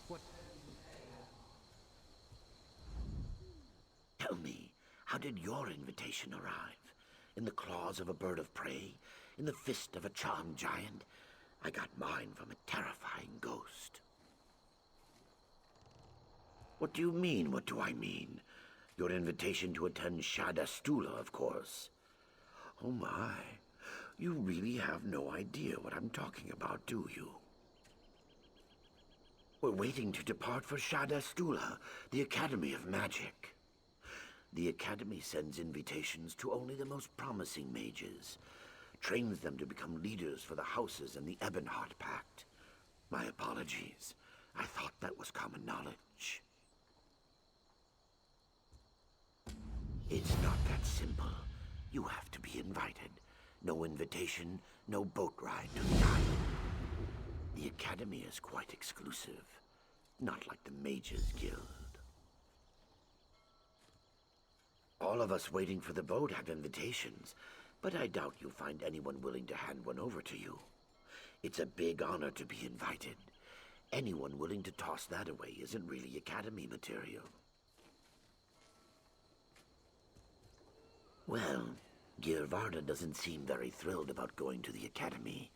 What? Tell me, how did your invitation arrive? In the claws of a bird of prey? In the fist of a charmed giant? I got mine from a terrifying ghost. What do you mean, what do I mean? Your invitation to attend Shad Astula, of course. Oh my, you really have no idea what I'm talking about, do you? We're waiting to depart for Shad Astula, the Academy of Magic. The Academy sends invitations to only the most promising mages, trains them to become leaders for the houses and the Ebonheart Pact. My apologies. I thought that was common knowledge. It's not that simple. You have to be invited. No invitation, no boat ride to the island. The Academy is quite exclusive. Not like the Mages Guild. All of us waiting for the boat have invitations, but I doubt you'll find anyone willing to hand one over to you. It's a big honor to be invited. Anyone willing to toss that away isn't really Academy material. Well, Girvarda doesn't seem very thrilled about going to the Academy,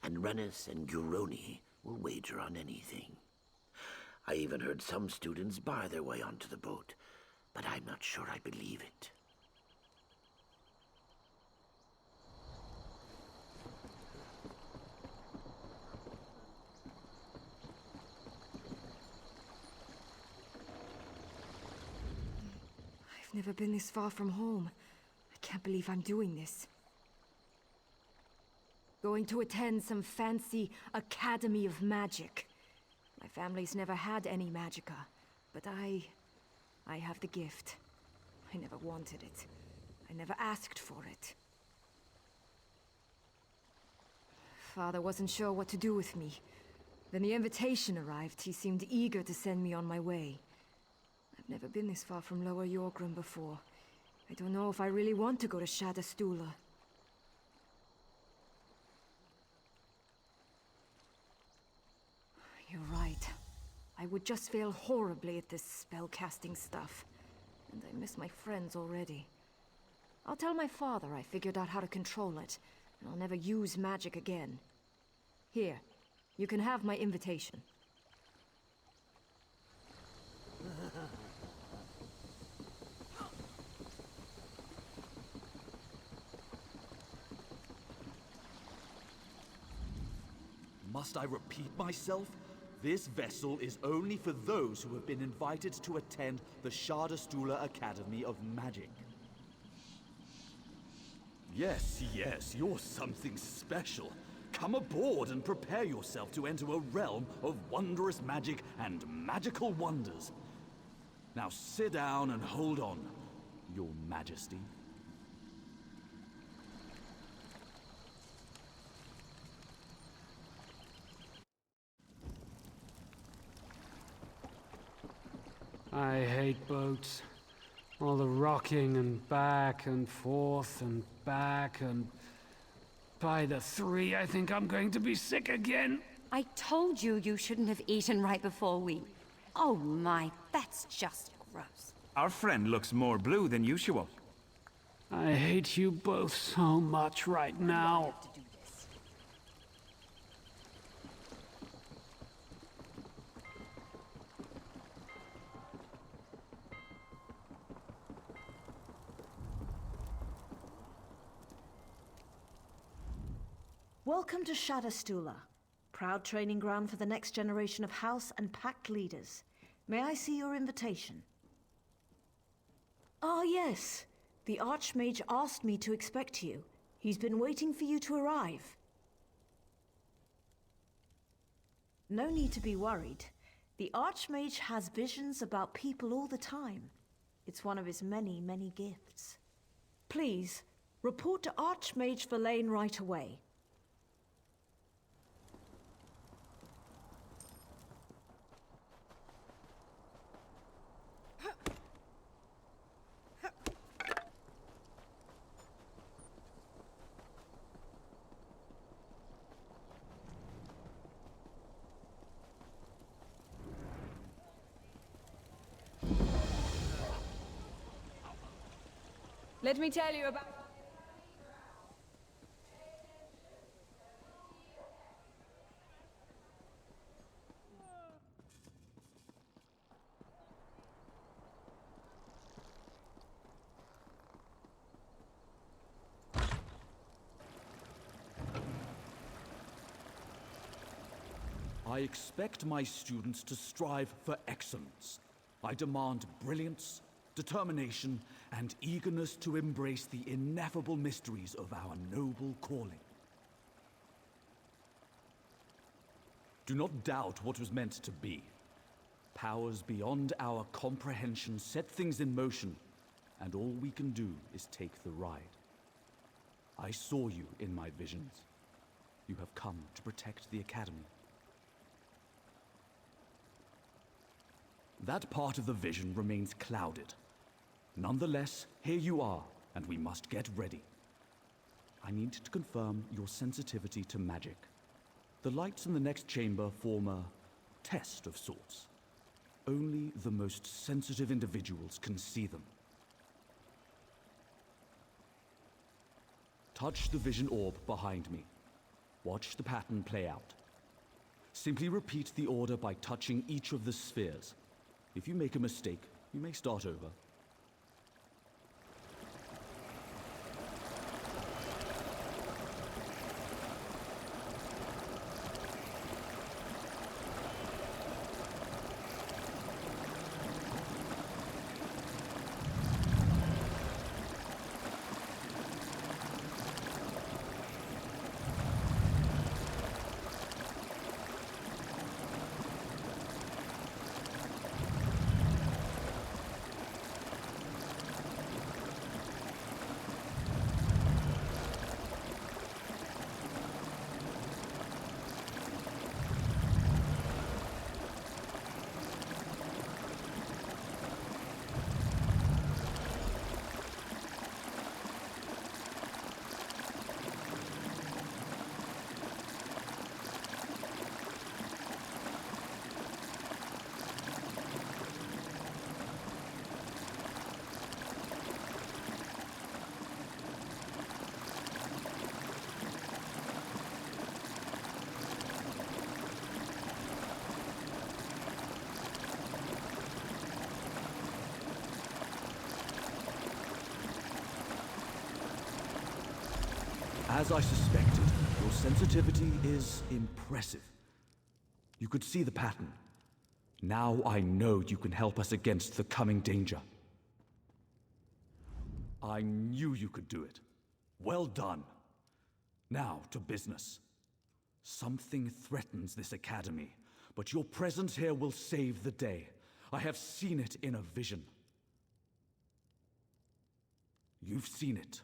and Rennis and Guroni will wager on anything. I even heard some students buy their way onto the boat, but I'm not sure I believe it. I've never been this far from home. I can't believe I'm doing this. Going to attend some fancy Academy of Magic. My family's never had any magicka, but I have the gift. I never wanted it. I never asked for it. Father wasn't sure what to do with me. When the invitation arrived, he seemed eager to send me on my way. I've never been this far from Lower Yorgrim before. I don't know if I really want to go to Shad Astula. You're right. I would just fail horribly at this spellcasting stuff. And I miss my friends already. I'll tell my father I figured out how to control it, and I'll never use magic again. Here, you can have my invitation. Must I repeat myself? This vessel is only for those who have been invited to attend the Shad Astula Academy of Magic. Yes, yes, you're something special. Come aboard and prepare yourself to enter a realm of wondrous magic and magical wonders. Now sit down and hold on, Your Majesty. I hate boats. All the rocking and back and forth and back and... By the 3, I think I'm going to be sick again. I told you you shouldn't have eaten right before we... Oh my, that's just gross. Our friend looks more blue than usual. I hate you both so much right now. To do this. Welcome to Shad Astula, proud training ground for the next generation of House and Pact leaders. May I see your invitation? Ah, yes. The Archmage asked me to expect you. He's been waiting for you to arrive. No need to be worried. The Archmage has visions about people all the time. It's one of his many, many gifts. Please, report to Archmage Verlaine right away. Let me tell you about... I expect my students to strive for excellence. I demand brilliance, determination, and eagerness to embrace the ineffable mysteries of our noble calling. Do not doubt what was meant to be. Powers beyond our comprehension set things in motion, and all we can do is take the ride. I saw you in my visions. You have come to protect the Academy. That part of the vision remains clouded. Nonetheless, here you are, and we must get ready. I need to confirm your sensitivity to magic. The lights in the next chamber form a test of sorts. Only the most sensitive individuals can see them. Touch the vision orb behind me. Watch the pattern play out. Simply repeat the order by touching each of the spheres. If you make a mistake, you may start over. As I suspected, your sensitivity is impressive. You could see the pattern. Now I know you can help us against the coming danger. I knew you could do it. Well done. Now to business. Something threatens this academy, but your presence here will save the day. I have seen it in a vision. You've seen it.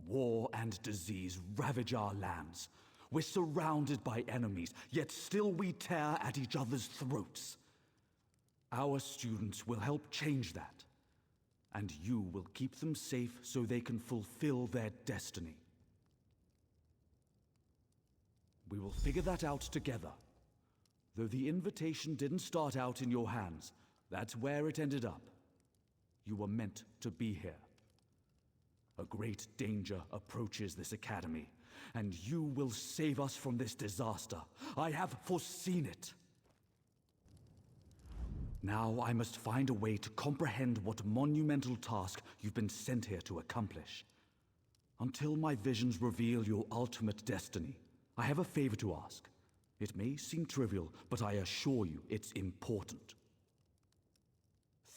War and disease ravage our lands. We're surrounded by enemies, yet still we tear at each other's throats. Our students will help change that, and you will keep them safe so they can fulfill their destiny. We will figure that out together. Though the invitation didn't start out in your hands, that's where it ended up. You were meant to be here. A great danger approaches this academy, and you will save us from this disaster. I have foreseen it. Now I must find a way to comprehend what monumental task you've been sent here to accomplish. Until my visions reveal your ultimate destiny, I have a favor to ask. It may seem trivial, but I assure you it's important.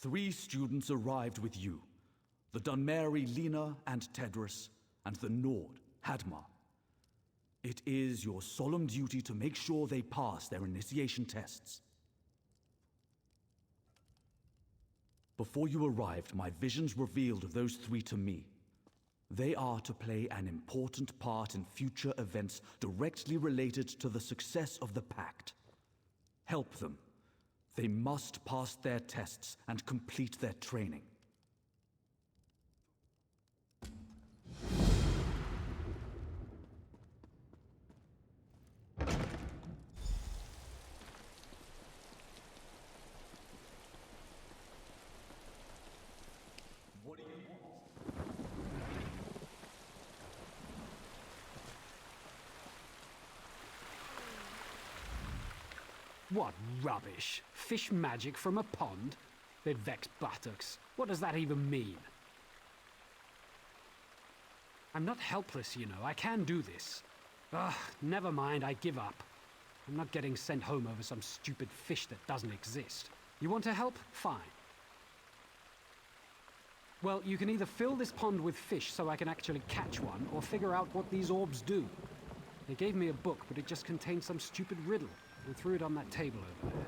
3 students arrived with you. The Dunmeri Lena and Tedros, and the Nord, Hadmar. It is your solemn duty to make sure they pass their initiation tests. Before you arrived, my visions revealed those 3 to me. They are to play an important part in future events directly related to the success of the Pact. Help them. They must pass their tests and complete their training. What do you want? What rubbish? Fish magic from a pond? They'd vex buttocks. What does that even mean? I'm not helpless, you know. I can do this. Ugh, never mind, I give up. I'm not getting sent home over some stupid fish that doesn't exist. You want to help? Fine. Well, you can either fill this pond with fish so I can actually catch one, or figure out what these orbs do. They gave me a book, but it just contained some stupid riddle. I threw it on that table over there.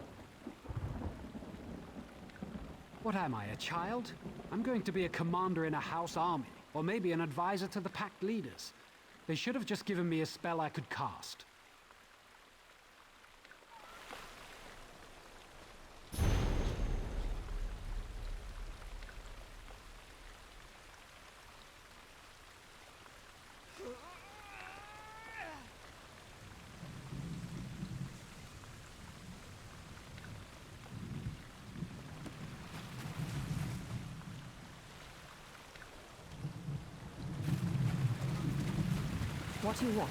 What am I, a child? I'm going to be a commander in a house army, or maybe an advisor to the pact leaders. They should have just given me a spell I could cast. What do you want?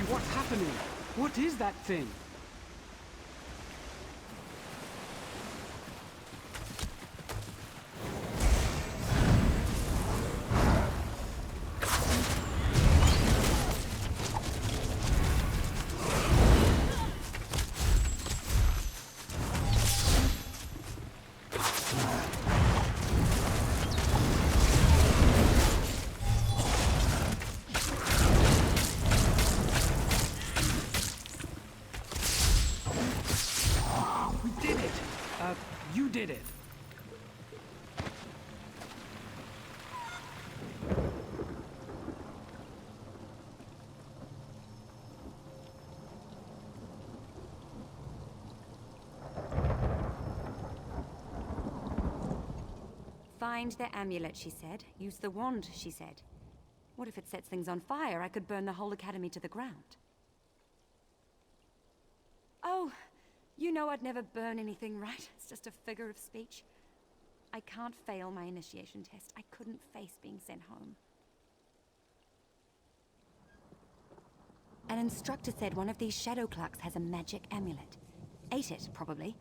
What's happening? What is that thing? You did it. Find the amulet, she said. Use the wand, she said. What if it sets things on fire? I could burn the whole academy to the ground. Oh, you know I'd never burn anything, right? It's just a figure of speech. I can't fail my initiation test. I couldn't face being sent home. An instructor said one of these shadow clerks has a magic amulet. Ate it, probably.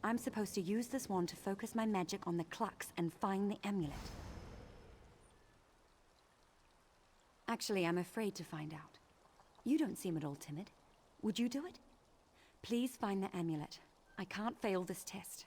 I'm supposed to use this wand to focus my magic on the clucks and find the amulet. Actually, I'm afraid to find out. You don't seem at all timid. Would you do it? Please find the amulet. I can't fail this test.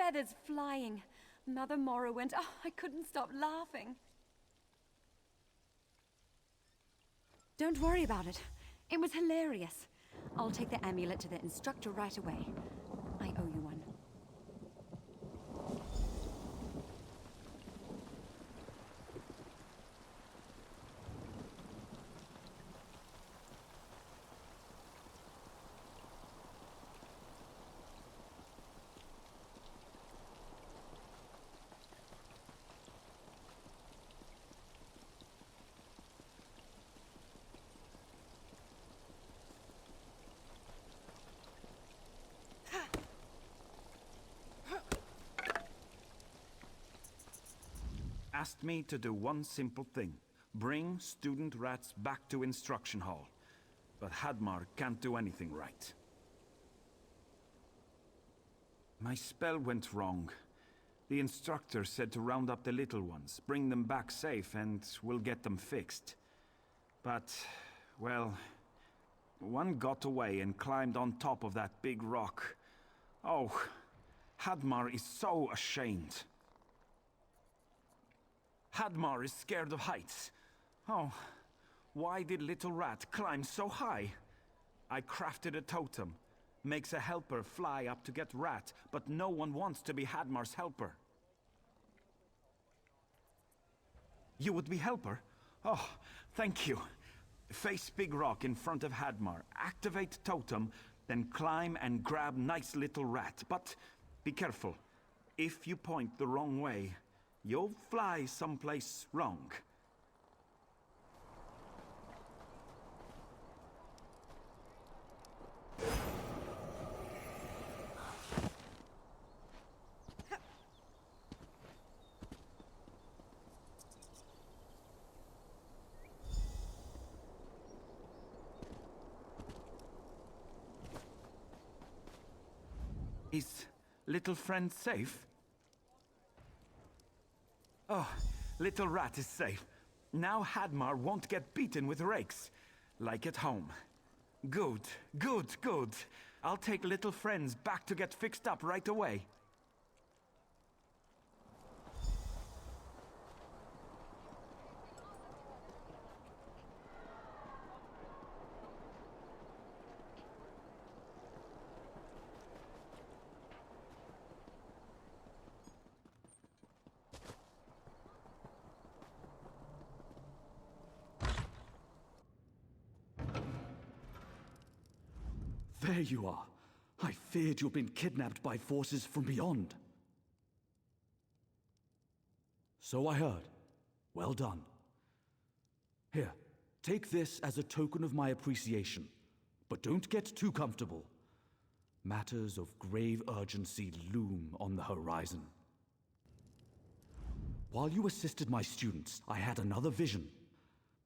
feathers flying. Mother Morrowind, oh, I couldn't stop laughing. Don't worry about it. It was hilarious. I'll take the amulet to the instructor right away. I owe you one. Asked me to do one simple thing. Bring student rats back to instruction hall. But Hadmar can't do anything right. My spell went wrong. The instructor said to round up the little ones, bring them back safe, and we'll get them fixed. But, well, one got away and climbed on top of that big rock. Oh, Hadmar is so ashamed. Hadmar is scared of heights. Oh, why did Little Rat climb so high? I crafted a totem. Makes a helper fly up to get Rat, but no one wants to be Hadmar's helper. You would be helper? Oh, thank you. Face big rock in front of Hadmar, activate totem, then climb and grab nice little rat. But be careful. If you point the wrong way, you'll fly someplace wrong. Is little friend safe? Oh, little rat is safe. Now Hadmar won't get beaten with rakes. Like at home. Good, good, good. I'll take little friends back to get fixed up right away. There you are. I feared you'd been kidnapped by forces from beyond. So I heard. Well done. Here, take this as a token of my appreciation. But don't get too comfortable. Matters of grave urgency loom on the horizon. While you assisted my students, I had another vision.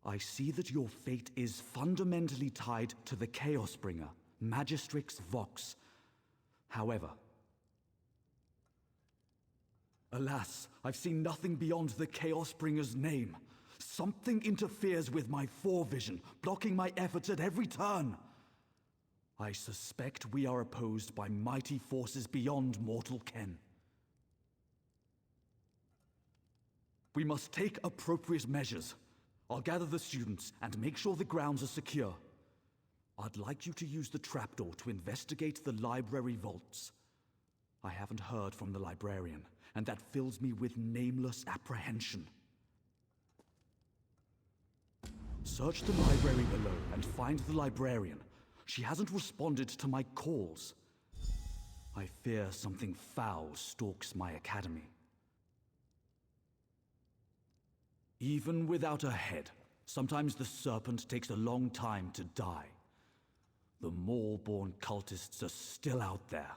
I see that your fate is fundamentally tied to the Chaosbringer, Magistrix Vox. However, alas, I've seen nothing beyond the Chaosbringer's name. Something interferes with my forevision, blocking my efforts at every turn. I suspect we are opposed by mighty forces beyond mortal ken. We must take appropriate measures. I'll gather the students and make sure the grounds are secure. I'd like you to use the trapdoor to investigate the library vaults. I haven't heard from the librarian, and that fills me with nameless apprehension. Search the library below and find the librarian. She hasn't responded to my calls. I fear something foul stalks my academy. Even without a head, sometimes the serpent takes a long time to die. The Maw-born cultists are still out there.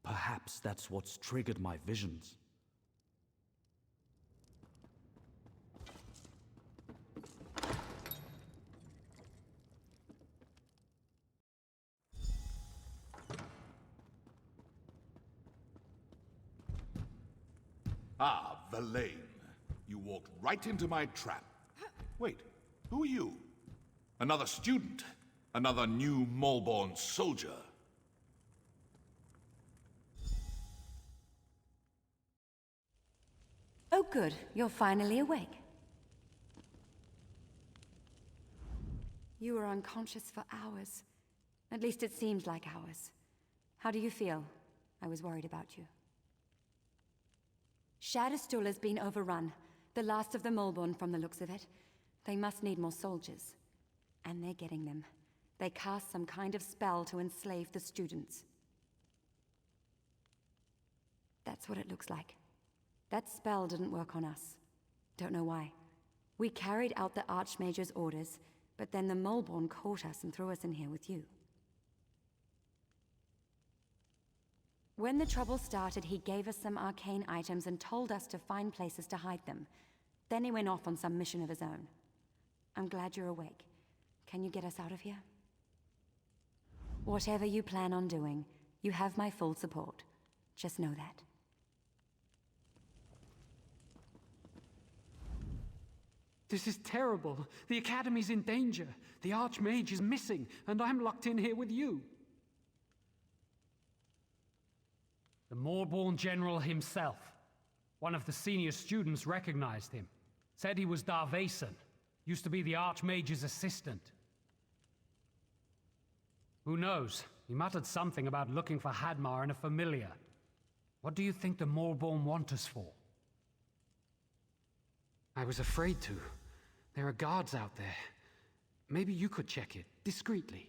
Perhaps that's what's triggered my visions. Ah, Verlaine. You walked right into my trap. Wait, who are you? Another student? Another new Maw-born soldier? good. You're finally awake. You were unconscious for hours. At least it seemed like hours. How do you feel? I was worried about you. Shad Astula's been overrun. The last of the Mulborn from the looks of it. They must need more soldiers. And they're getting them. They cast some kind of spell to enslave the students. That's what it looks like. That spell didn't work on us. Don't know why. We carried out the Archmage's orders, but then the Mulborn caught us and threw us in here with you. When the trouble started, he gave us some arcane items and told us to find places to hide them. Then he went off on some mission of his own. I'm glad you're awake. Can you get us out of here? Whatever you plan on doing, you have my full support. Just know that. This is terrible. The Academy's in danger. The Archmage is missing, and I'm locked in here with you. The Morborn General himself. One of the senior students recognized him. Said he was Darvason. Used to be the Archmage's assistant. Who knows? He muttered something about looking for Hadmar and a familiar. What do you think the Morborn want us for? I was afraid to. There are guards out there. Maybe you could check it, discreetly.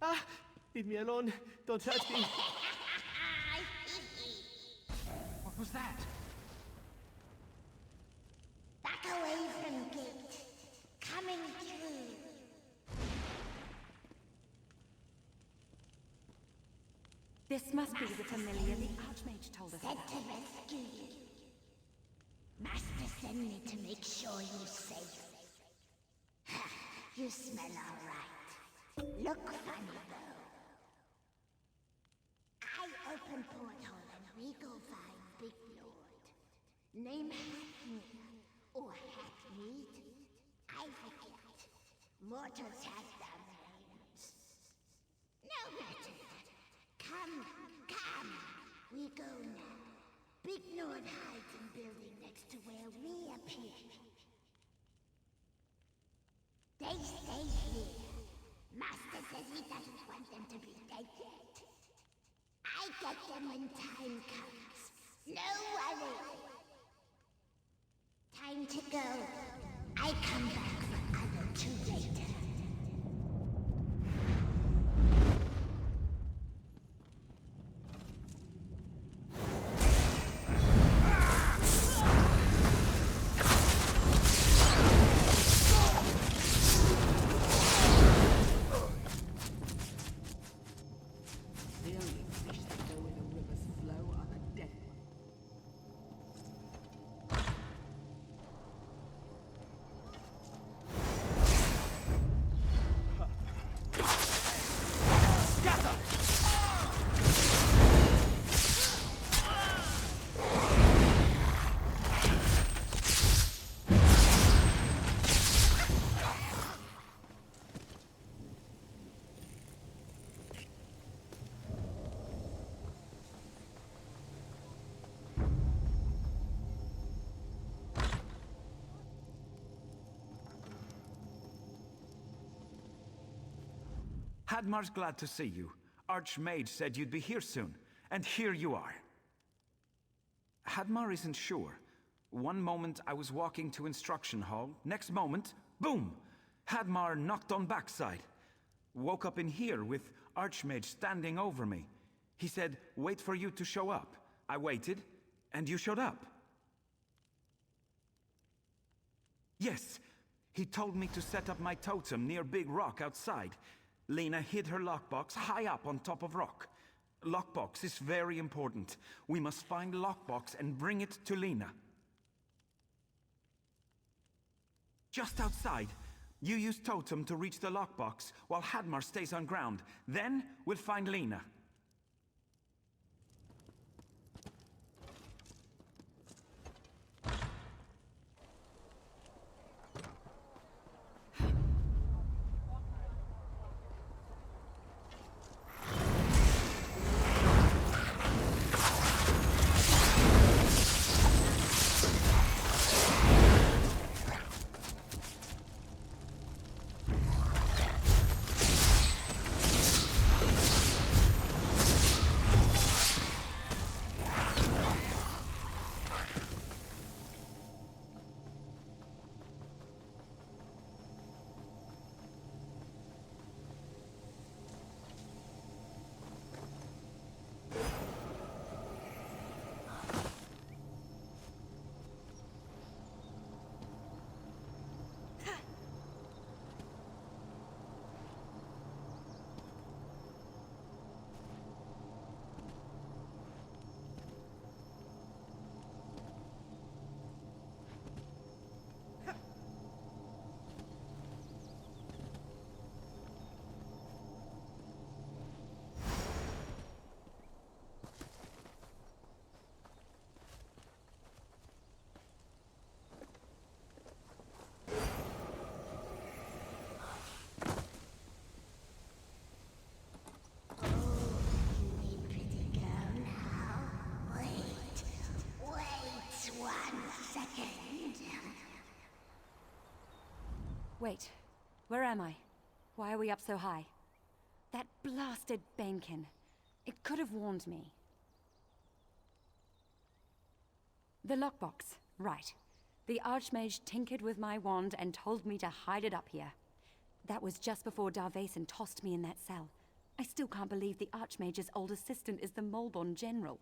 Ah! Leave me alone. Don't hurt me. What was that? Back away from gate. Coming through. This must be the familiar the Archmage told us Said about. to rescue you. Master sent me to make sure you're safe. You smell all right. Look funny though. I open portal and we go find Big Lord. Name Hatmead or Hatmead? I forget. Mortals have their names. No matter. Come, come. We go now. Big Lord hides in building next to where we appear. They stay here. Master says he doesn't want them to be dead yet. I get them when time comes. No worry. Time to go. I come back for other two later. Hadmar's glad to see you. Archmage said you'd be here soon, and here you are. Hadmar isn't sure. One moment I was walking to instruction hall, next moment, boom! Hadmar knocked on backside. Woke up in here with Archmage standing over me. He said, wait for you to show up. I waited, and you showed up. Yes, he told me to set up my totem near Big Rock outside. Lena hid her lockbox high up on top of rock. Lockbox is very important. We must find lockbox and bring it to Lena. Just outside, you use totem to reach the lockbox while Hadmar stays on ground. Then we'll find Lena. Wait, where am I? Why are we up so high? That blasted Banekin. It could have warned me. The lockbox, right. The Archmage tinkered with my wand and told me to hide it up here. That was just before Darvason tossed me in that cell. I still can't believe the Archmage's old assistant is the Molborn General.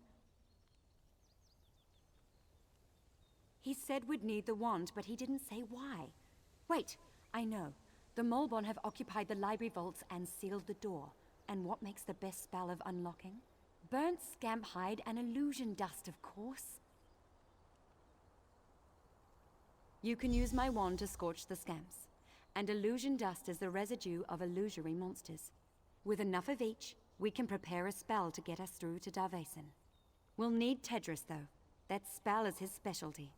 He said we'd need the wand, but he didn't say why. Wait, I know. The Molborn have occupied the library vaults and sealed the door. And what makes the best spell of unlocking? Burnt scamp hide and illusion dust, of course. You can use my wand to scorch the scamps. And illusion dust is the residue of illusory monsters. With enough of each, we can prepare a spell to get us through to Darvason. We'll need Tedris, though. That spell is his specialty.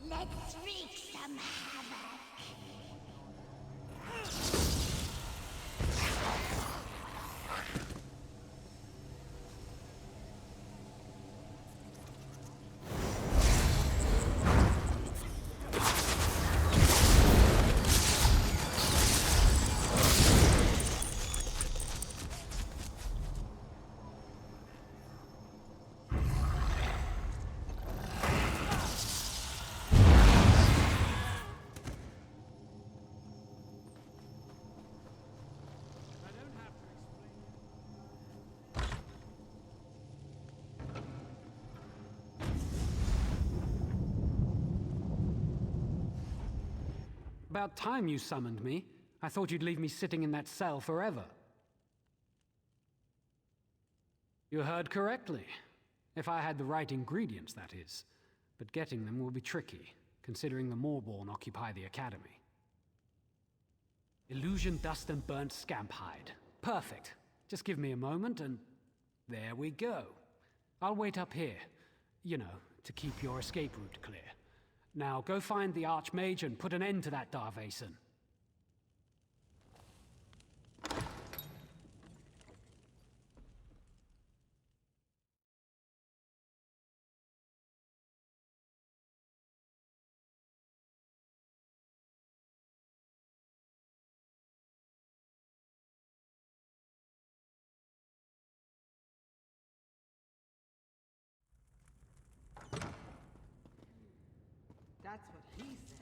Let's wreak some havoc. About time you summoned me. I thought you'd leave me sitting in that cell forever. You heard correctly. If I had the right ingredients, that is. But getting them will be tricky, considering the Morborn occupy the Academy. Illusion dust and burnt scamp hide. Perfect. Just give me a moment and... there we go. I'll wait up here. You know, to keep your escape route clear. Now, go find the Archmage and put an end to that Darvason. That's what he said.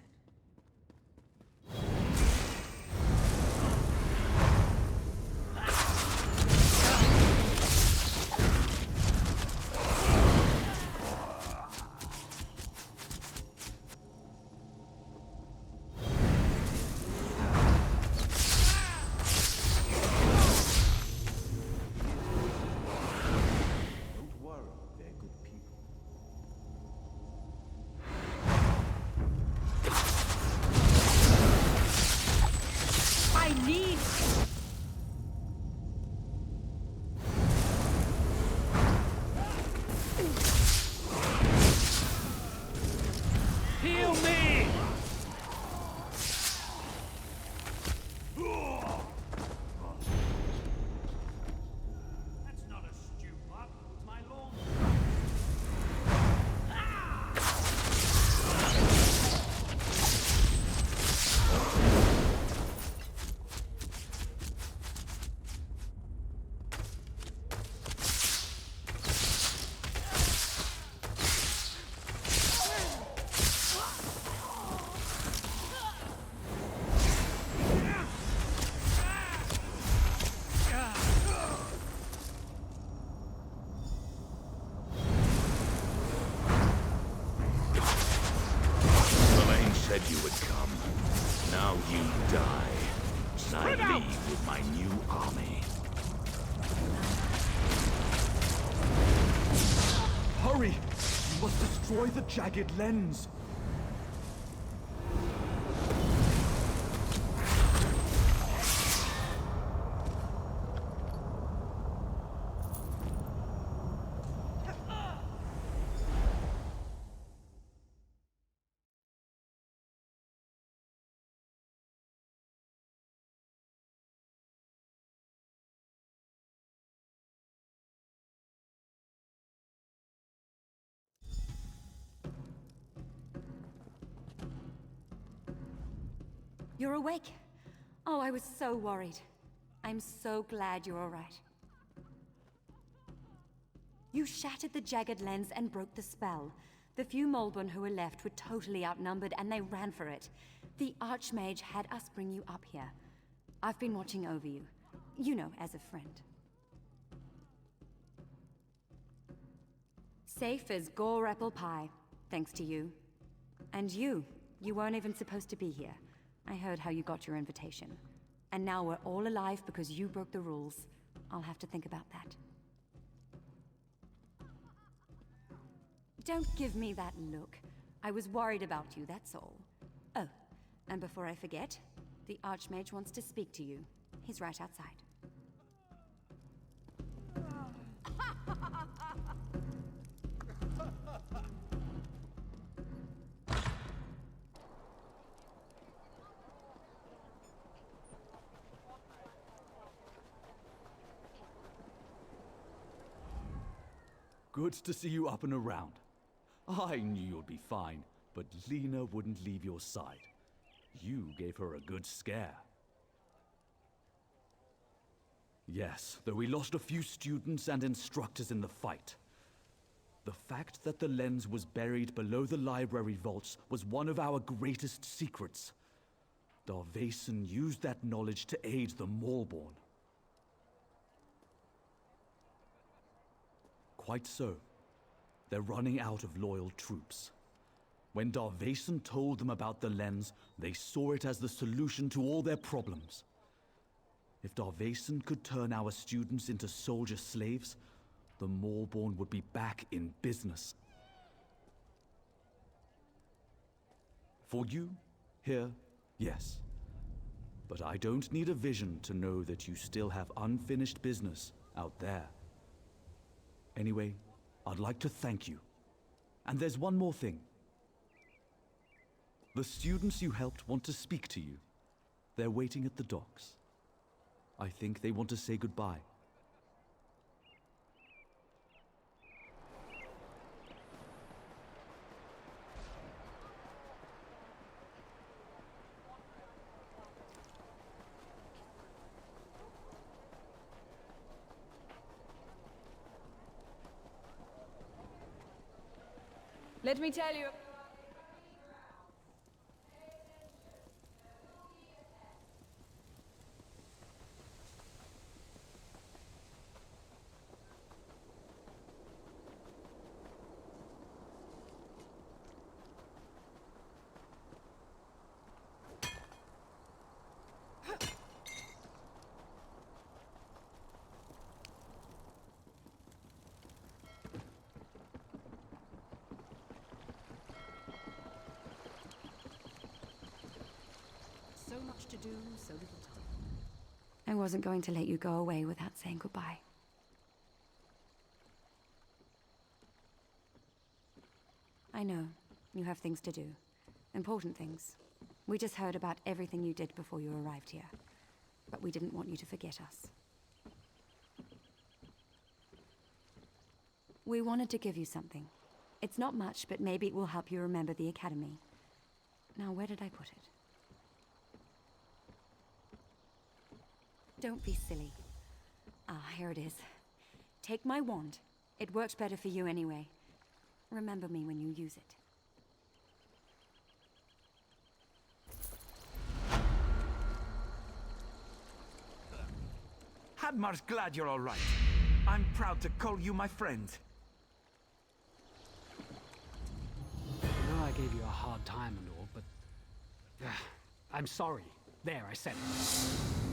die. And I leave with my new army. Hurry! You must destroy the jagged lens! You're awake? Oh, I was so worried. I'm so glad you're all right. You shattered the jagged lens and broke the spell. The few Molborn who were left were totally outnumbered and they ran for it. The Archmage had us bring you up here. I've been watching over you. You know, as a friend. Safe as gore apple pie, thanks to you. And you weren't even supposed to be here. I heard how you got your invitation. And now we're all alive because you broke the rules. I'll have to think about that. Don't give me that look. I was worried about you, that's all. Oh, and before I forget, the Archmage wants to speak to you. He's right outside. Good to see you up and around. I knew you'd be fine, but Lena wouldn't leave your side. You gave her a good scare. Yes, though we lost a few students and instructors in the fight. The fact that the lens was buried below the library vaults was one of our greatest secrets. Darvason used that knowledge to aid the Maulborn. Quite so. They're running out of loyal troops. When Darvason told them about the lens, they saw it as the solution to all their problems. If Darvason could turn our students into soldier slaves, the Maulborn would be back in business. For you, here, yes. But I don't need a vision to know that you still have unfinished business out there. Anyway, I'd like to thank you. And there's one more thing. The students you helped want to speak to you. They're waiting at the docks. I think they want to say goodbye. Let me tell you. So much to do, so little time. I wasn't going to let you go away without saying goodbye. I know. You have things to do. Important things. We just heard about everything you did before you arrived here. But we didn't want you to forget us. We wanted to give you something. It's not much, but maybe it will help you remember the Academy. Now, where did I put it? Don't be silly. Ah, here it is. Take my wand. It works better for you anyway. Remember me when you use it. Hadmar's glad you're all right. I'm proud to call you my friend. I know I gave you a hard time and all, but... I'm sorry. There, I said it.